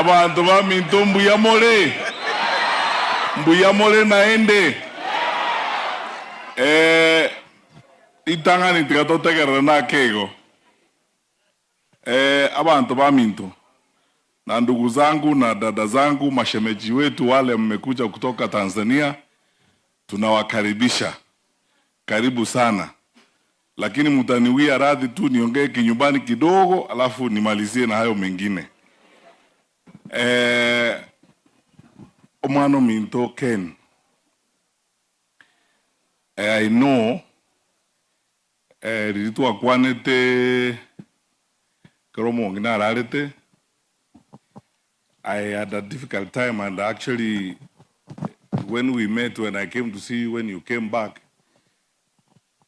Abantu baminto mbuyamole naende. Itangani tikatotekera na kego. Abantu baminto. Na ndugu zangu na dada zangu, mashemeji wetu wale mmekuja kutoka Tanzania, tunawakaribisha. Karibu sana. Lakini mtaniwia radhi tu niongee kinyumbani kidogo alafu nimalizie na hayo mengine. Omano minto Ken. I know ritu akwanete kromo ngina rarete. I had a difficult time, and actually when we met, when I came to see you, when you came back,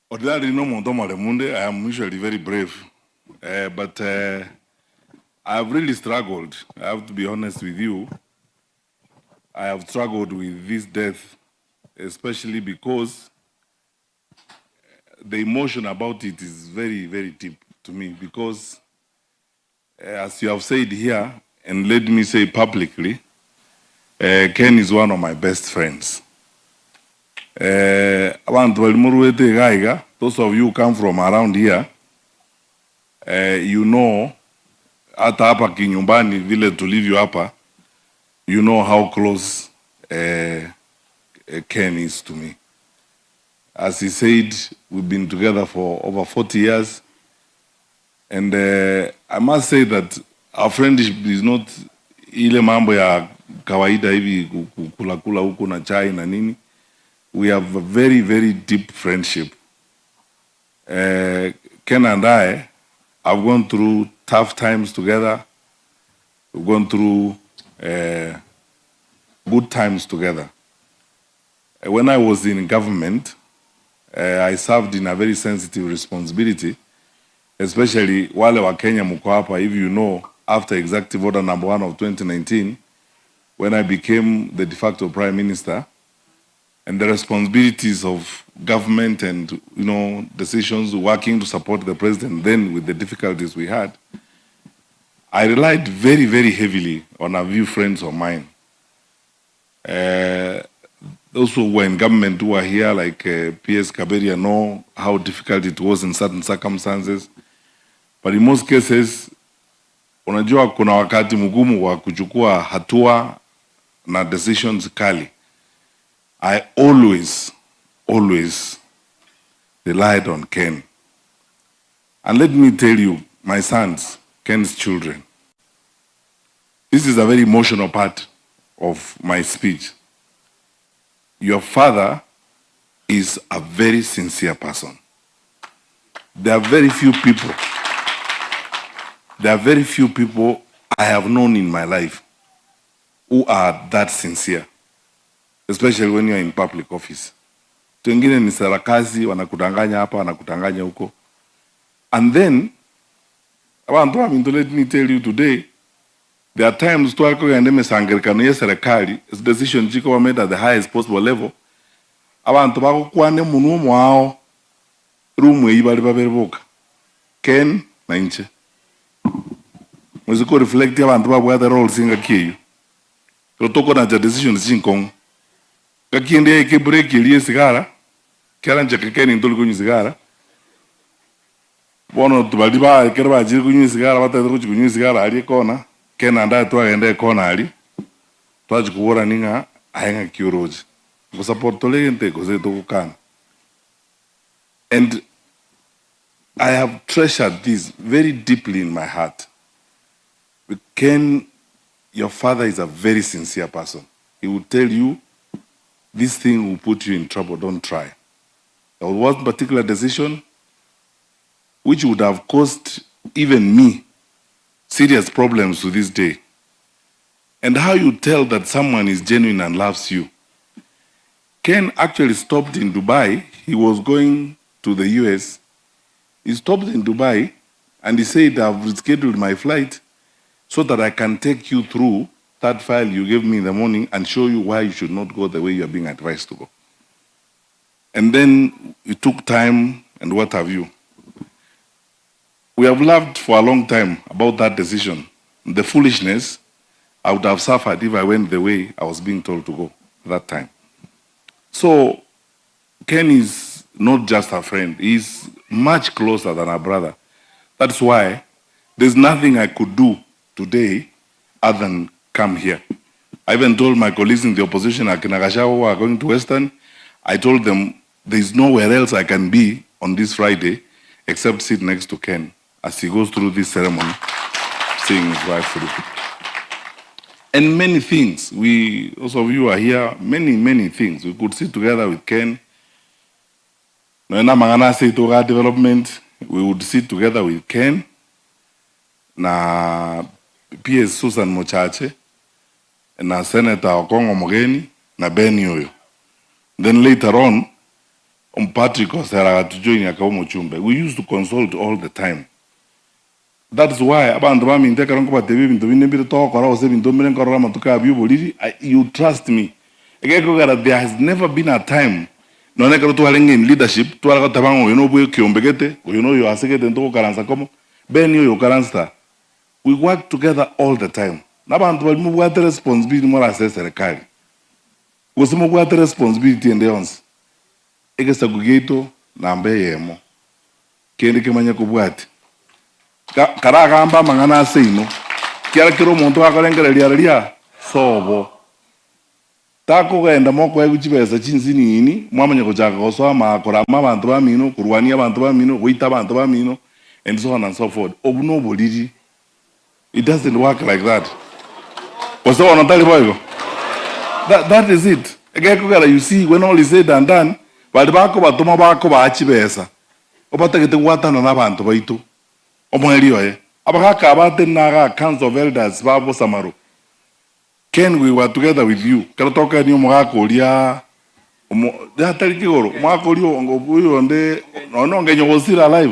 ordinarily no mondomale munde, I am usually very brave. But I have really struggled. I have to be honest with you. I have struggled with this death, especially because the emotion about it is very, very deep to me. Because as you have said here, and let me say publicly, Ken is one of my best friends. Those of you who come from around here, you know, hata hapa kinyumbani vile tulivyo hapa, you know how close Ken is to me. As he said, we've been together for over 40 years. And I must say that our friendship is not ile mambo ya kawaida hivi kula huko na chai na nini. We have a very, very deep friendship. Ken and I have gone through tough times together. We've gone through good times together. When I was in government, I served in a very sensitive responsibility, especially wale wa Kenya mko hapa, if you know, after Executive Order number 1 of 2019, when I became the de facto Prime Minister, and the responsibilities of government and, you know, decisions working to support the president then with the difficulties we had, I relied very, very heavily on a few friends of mine. Those who were in government who are here, like P.S. Kaberia, know how difficult it was in certain circumstances. But in most cases, unajua kuna wakati mgumu wa kuchukua hatua na decisions kali. I always relied on Ken. And let me tell you, my sons, Ken's children, this is a very emotional part of my speech. Your father is a very sincere person. There are very few people I have known in my life who are that sincere, especially when you are in public office. Wengine ni sarakazi, wanakudanganya hapa, wanakudanganya huko. And then, let me tell you today, there are times decision were made at the highest possible level. Ken na inche. Mweziko reflect abantu babwata role singa kiyo. Totoko na decision zinkong. Kakiende eke break iliye sigara. Kera ncheke Ken ndoli kunyi sigara. Bono tubaliba kerba ajiri kunyi sigara bata kunyi sigara ali kona. Ken anda tu agende kona ali. Twaji kuora ninga ahenga kiuroji. Support tolegente goze tokukana. And I have treasured this very deeply in my heart. Ken, your father is a very sincere person. He will tell you, this thing will put you in trouble, don't try. There was one particular decision which would have caused even me serious problems to this day. And how you tell that someone is genuine and loves you. Ken actually stopped in Dubai. He was going to the US. He stopped in Dubai and he said, I've rescheduled my flight so that I can take you through that file you gave me in the morning and show you why you should not go the way you are being advised to go. And then it took time and what have you. We have laughed for a long time about that decision, the foolishness I would have suffered if I went the way I was being told to go that time. So Ken is not just a friend, he's much closer than a brother. That's why there's nothing I could do today other than come here. I even told my colleagues in the opposition, Akinagashawa, who are going to Western, I told them there's nowhere else I can be on this Friday except sit next to Ken as he goes through this ceremony, seeing his wife through. And many things, those of you are here, many things. We could sit together with Ken. Development, we would sit together with Ken, na PS Susan Mochache, na Senator Okongo Mogeni, na Ben Yoyo. Then later on Patrick Osera to join Yakaumo Chumbe. We used to consult all the time. That's why you trust me. There has never been a time in leadership we work together all the time. Responsibility in the ons. Egesa gugeto na mbe yemo. Kende kemanya kubwati. Karaga amba mangana seino. Kiara kiro monto akalengerelia sobo. Tako genda moko eguchibesa chinsini ini mwamanya kuchaka kosoa makorama abantu bamino kurwania abantu bamino kuita abantu bamino and so on and so forth. Obuno boliji. It doesn't work like that. Koso onatali boyo. That is it. You see, when all is said and done, but the back of a tomabacco achibesa. Obatagete watana nabanto baito. Omoelio, Abaka abate naga council of elders, Babo Samaru. Ken, we were together with you. Karatoka new Moracolia. They are telling you, Marco, you on the no, no, you will still alive.